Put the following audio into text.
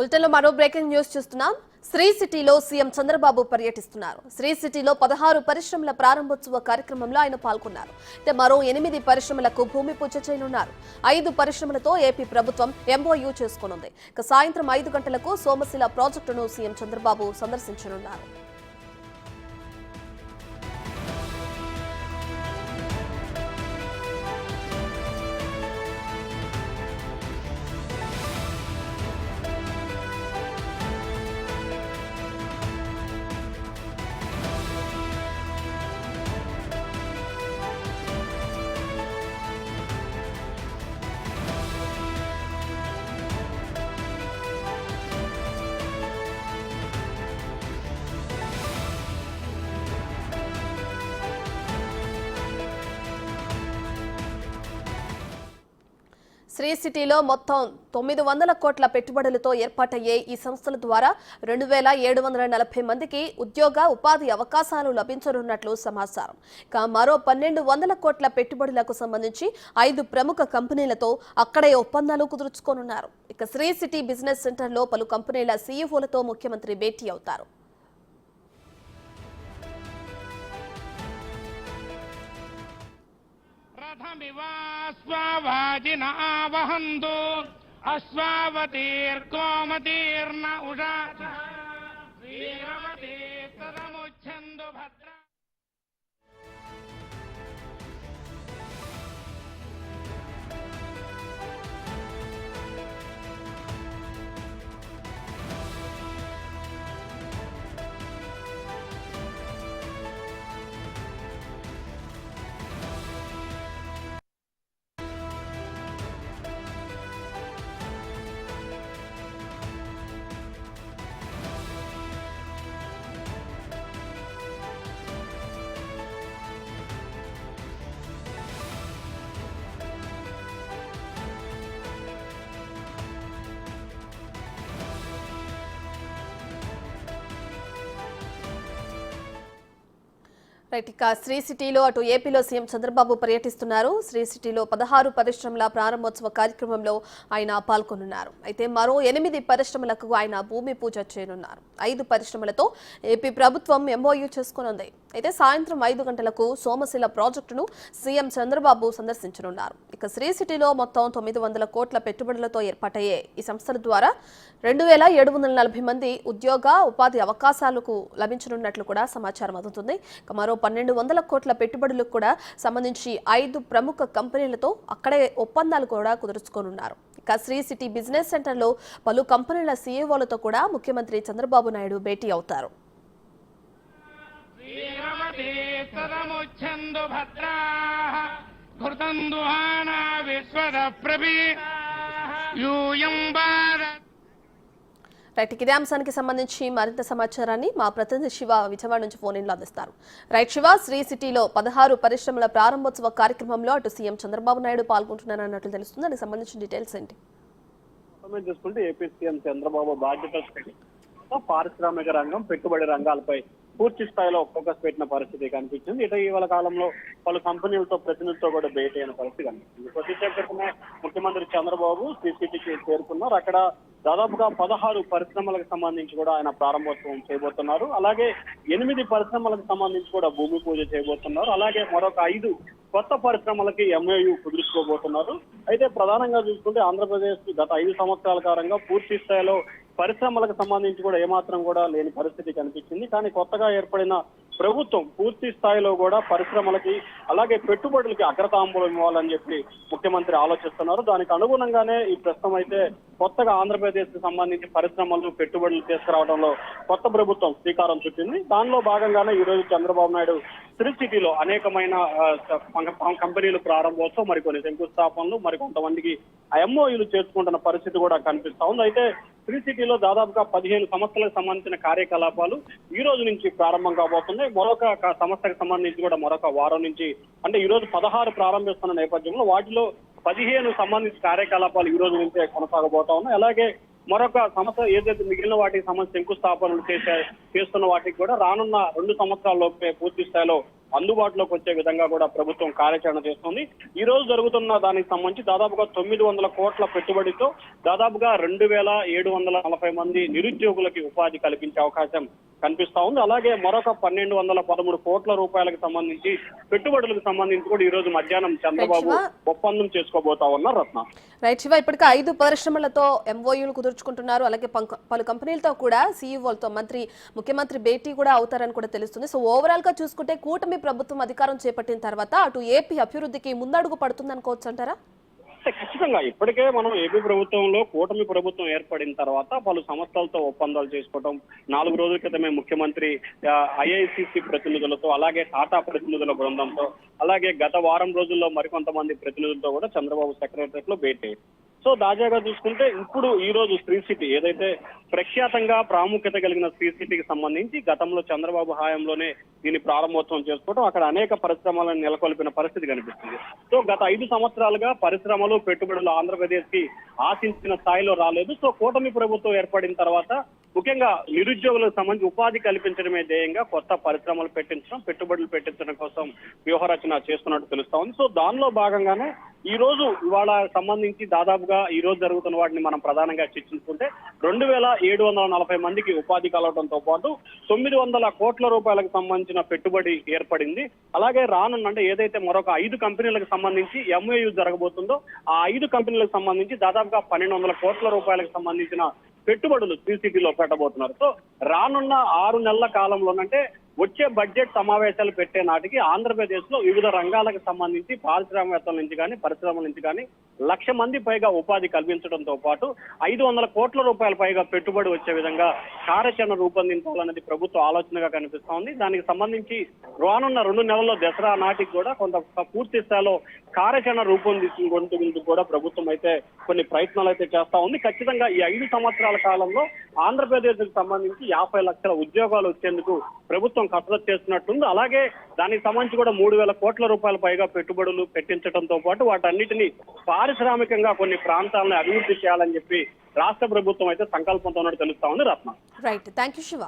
బులెటిన్లో మరో breaking news చూస్తున్నాం. శ్రీ సిటీలో సీఎం చంద్రబాబు పర్యటిస్తున్నారు. శ్రీ సిటీలో 16 పరిశ్రమల ప్రారంభోత్సవ కార్యక్రమంలో ఆయన పాల్గొన్నారు. మరో 8 పరిశ్రమలకు భూమి పూజ చేయనున్నారు. 5 పరిశ్రమలతో ఏపీ ప్రభుత్వం ఎంఓయూ చేసుకోనుంది. సాయంత్రం 5 గంటలకు సోమశిల ప్రాజెక్టును సీఎం చంద్రబాబు సందర్శించనున్నారు. శ్రీ సిటీలో మొత్తం 900 కోట్ల పెట్టుబడులతో ఏర్పాటయ్యే ఈ సంస్థల ద్వారా 2740 మందికి ఉద్యోగ ఉపాధి అవకాశాలు లభించనున్నట్లు సమాచారం. మరో 1200 కోట్ల పెట్టుబడులకు సంబంధించి 5 ప్రముఖ కంపెనీలతో అక్కడే ఒప్పందాలు కుదుర్చుకోనున్నారు. శ్రీ సిటీ బిజినెస్ సెంటర్లో పలు కంపెనీల సీఈఓలతో ముఖ్యమంత్రి భేటీ అవుతారు. स्वावाजिन आवहन्तु अश्वावतीर्गोमतीर्न उषा श्रीरवती तदमुच्छन्तु भद्रा। శ్రీ సిటీలో అటు ఏపీలో సీఎం చంద్రబాబు పర్యటిస్తున్నారు. శ్రీ సిటీలో 16 పరిశ్రమల ప్రారంభోత్సవ కార్యక్రమంలో ఆయన పాల్గొనున్నారు. మరో 8 పరిశ్రమలకు ఆయన భూమి పూజ చేయనున్నారు. 5 పరిశ్రమలతో ఏపీ ప్రభుత్వం ఎంఓయూ చేసుకోనుంది. సాయంత్రం 5 గంటలకు సోమశిల ప్రాజెక్టును సీఎం చంద్రబాబు సందర్శించనున్నారు. శ్రీ సిటీలో మొత్తం 900 కోట్ల పెట్టుబడులతో ఏర్పాటయ్యే ఈ సంస్థల ద్వారా 2740 మంది ఉద్యోగ ఉపాధి అవకాశాలకు లభించనున్నట్లు కూడా సమాచారం అందుతుంది. మరో 1200 కోట్ల పెట్టుబడులకు కూడా సంబంధించి 5 ప్రముఖ కంపెనీలతో అక్కడే ఒప్పందాలు కూడా కుదుర్చుకోనున్నారు. శ్రీ సిటీ బిజినెస్ సెంటర్లో పలు కంపెనీల సీఈఓలతో కూడా ముఖ్యమంత్రి చంద్రబాబు నాయుడు భేటీ అవుతారు. ఇదే అంశానికి సంబంధించి మరింత సమాచారాన్ని మా ప్రతినిధి శివ విజయవాడ నుంచి ఫోన్ ఇన్లో అందిస్తారు. శివ, శ్రీ సిటీలో 16 పరిశ్రమల ప్రారంభోత్సవ కార్యక్రమంలో అటు సీఎం చంద్రబాబు నాయుడు పాల్గొంటున్నారన్నట్లు తెలుస్తుంది. దానికి సంబంధించిన డీటెయిల్స్ ఏంటి? చూసుకుంటే ఏపీ సీఎం చంద్రబాబు బాధ్యతలు పారిశ్రామిక రంగం, పెట్టుబడి రంగాలపై పూర్తి స్థాయిలో ఫోకస్ పెట్టిన పరిస్థితి కనిపించింది. ఇటీవల కాలంలో పలు కంపెనీలతో ప్రతినిధులతో కూడా భేటీ అయిన పరిస్థితి కనిపించింది. కొద్దిసేపు క్రితమే ముఖ్యమంత్రి చంద్రబాబు సిసిటికి చేరుకున్నారు. అక్కడ దాదాపుగా 16 పరిశ్రమలకు సంబంధించి కూడా ఆయన ప్రారంభోత్సవం చేయబోతున్నారు. అలాగే 8 పరిశ్రమలకు సంబంధించి కూడా భూమి పూజ చేయబోతున్నారు. అలాగే మరొక 5 కొత్త పరిశ్రమలకి ఎంఓయూ కుదుర్చుకోబోతున్నారు. ప్రధానంగా చూసుకుంటే ఆంధ్రప్రదేశ్ గత 5 సంవత్సరాల కాలంగా పూర్తి స్థాయిలో పరిశ్రమలకు సంబంధించి కూడా ఏమాత్రం కూడా లేని పరిస్థితి కనిపించింది. కానీ కొత్తగా ఏర్పడిన ప్రభుత్వం పూర్తి స్థాయిలో కూడా పరిశ్రమలకి అలాగే పెట్టుబడులకి అగ్రతాంబూలం ఇవ్వాలని చెప్పి ముఖ్యమంత్రి ఆలోచిస్తున్నారు. దానికి అనుగుణంగానే ఈ ప్రస్తుతం కొత్తగా ఆంధ్రప్రదేశ్ కి సంబంధించి పరిశ్రమలు, పెట్టుబడులు తీసుకురావడంలో కొత్త ప్రభుత్వం శ్రీకారం చుట్టింది. దానిలో భాగంగానే ఈ రోజు చంద్రబాబు నాయుడు శ్రీ సిటీలో అనేకమైన కంపెనీలు ప్రారంభోత్సవం, మరికొన్ని శంకుస్థాపనలు, మరికొంతమందికి ఎంఓయూలు చేసుకుంటున్న పరిస్థితి కూడా కనిపిస్తా ఉంది. శ్రీ సిటీలో దాదాపుగా 15 సంస్థలకు సంబంధించిన కార్యకలాపాలు ఈ రోజు నుంచి ప్రారంభం కాబోతుంది. మరొక సంస్థకు సంబంధించి కూడా మరొక వారం నుంచి, ఈ రోజు 16 ప్రారంభిస్తున్న నేపథ్యంలో వాటిలో 15 సంబంధించిన కార్యకలాపాలు ఈ రోజు నుంచే కొనసాగబోతా ఉన్నాయి. అలాగే మరొక సంస్థ ఏదైతే మిగిలిన వాటికి సంబంధించి శంకుస్థాపనలు చేస్తున్న వాటికి కూడా రానున్న 2 సంవత్సరాల్లోపే పూర్తి స్థాయిలో అందుబాటులోకి వచ్చే విధంగా కూడా ప్రభుత్వం కార్యాచరణ చేస్తుంది. ఈ రోజు జరుగుతున్న దానికి సంబంధించి దాదాపుగా 900 కోట్ల పెట్టుబడితో దాదాపుగా 2740 మంది నిరుద్యోగులకి ఉపాధి కల్పించే అవకాశం కనిపిస్తా ఉంది. అలాగే మరొక 1213 కోట్ల రూపాయలకు సంబంధించి పెట్టుబడులకు సంబంధించి కూడా ఈ రోజు మధ్యాహ్నం చంద్రబాబు ఒప్పందం చేసుకోబోతా ఉన్నారు. రత్న రైట్ శివ, ఇప్పటికే 5 పరిశ్రమలతో ఎంఓయూలు కుదుర్చుకుంటున్నారు. అలాగే పలు కంపెనీలతో కూడా సీఈఓలతో ముఖ్యమంత్రి భేటీ కూడా అవుతారని కూడా తెలుస్తుంది. సో ఓవరాల్ గా చూసుకుంటే కూటమి ప్రభుత్వం అధికారం చేపట్టిన తర్వాత అటు ఏపీ అభివృద్ధికి ముందడుగు పడుతుంది అనుకోవచ్చు అంటారా? ఖచ్చితంగా ఇప్పటికే మనం ఏపీ ప్రభుత్వంలో కూటమి ప్రభుత్వం ఏర్పడిన తర్వాత పలు సంస్థలతో ఒప్పందాలు చేసుకోవడం, 4 రోజుల క్రితమే ముఖ్యమంత్రి ఐఐసిసి ప్రతినిధులతో అలాగే టాటా ప్రతినిధుల బృందంతో అలాగే గత వారం రోజుల్లో మరికొంతమంది ప్రతినిధులతో కూడా చంద్రబాబు సెక్రటరియట్ లో భేటీ. సో తాజాగా చూసుకుంటే ఇప్పుడు ఈ రోజు శ్రీ సిటీ ఏదైతే ప్రఖ్యాతంగా ప్రాముఖ్యత కలిగిన శ్రీ సిటీకి సంబంధించి గతంలో చంద్రబాబు హయాంలోనే దీన్ని ప్రారంభోత్సవం చేసుకోవడం, అక్కడ అనేక పరిశ్రమలను నెలకొల్పిన పరిస్థితి కనిపిస్తుంది. సో గత 5 సంవత్సరాలుగా పరిశ్రమలు పెట్టుబడులు ఆంధ్రప్రదేశ్ కి ఆశించిన స్థాయిలో రాలేదు. సో కూటమి ప్రభుత్వం ఏర్పడిన తర్వాత ముఖ్యంగా నిరుద్యోగులకు సంబంధించి ఉపాధి కల్పించడమే ధ్యేయంగా కొత్త పరిశ్రమలు పెట్టించడం, పెట్టుబడులు పెట్టించడం కోసం వ్యూహరచన చేస్తున్నట్టు తెలుస్తా ఉంది. సో దానిలో భాగంగానే ఈ రోజు ఇవాళ సంబంధించి దాదాపుగా ఈ రోజు జరుగుతున్న వాటిని మనం ప్రధానంగా చర్చించుకుంటే 2740 మందికి ఉపాధి కలవడంతో పాటు 900 కోట్ల రూపాయలకు సంబంధించిన పెట్టుబడి ఏర్పడింది. అలాగే రానున్న ఏదైతే మరొక 5 కంపెనీలకు సంబంధించి ఎంఓయూ జరగబోతుందో ఆ 5 కంపెనీలకు సంబంధించి దాదాపుగా 1200 కోట్ల రూపాయలకు సంబంధించిన పెట్టుబడులు శ్రీ సిటీలో పెట్టబోతున్నారు. సో రానున్న 6 నెలల కాలంలోనంటే వచ్చే బడ్జెట్ సమావేశాలు పెట్టే నాటికి ఆంధ్రప్రదేశ్ లో వివిధ రంగాలకు సంబంధించి పారిశ్రామికవేత్తల నుంచి కానీ పరిశ్రమల నుంచి కానీ 1,00,000 మంది పైగా ఉపాధి కల్పించడంతో పాటు 500 కోట్ల రూపాయల పైగా పెట్టుబడి వచ్చే విధంగా కార్యాచరణ రూపొందించాలనేది ప్రభుత్వ ఆలోచనగా కనిపిస్తా ఉంది. దానికి సంబంధించి రానున్న 2 నెలల్లో దసరా నాటికి కూడా కొంత పూర్తి స్థాయిలో కార్యాచరణ రూపొందించుకుంటూ కూడా ప్రభుత్వం అయితే కొన్ని ప్రయత్నాలు అయితే చేస్తా ఉంది. ఖచ్చితంగా ఈ 5 సంవత్సరాల కాలంలో ఆంధ్రప్రదేశ్ కు సంబంధించి 50 లక్షల ఉద్యోగాలు వచ్చేందుకు ప్రభుత్వం కసరత్తు చేస్తున్నట్టుంది. అలాగే దానికి సంబంధించి కూడా 3,000 కోట్ల రూపాయల పైగా పెట్టుబడులు పెట్టించడంతో పాటు వాటన్నిటిని పారిశ్రామికంగా కొన్ని ప్రాంతాలను అభివృద్ధి చేయాలని చెప్పి రాష్ట్ర ప్రభుత్వం అయితే సంకల్పంతో ఉన్నట్టు తెలుస్తా ఉంది. రత్న రైట్, థ్యాంక్ యూ శివ.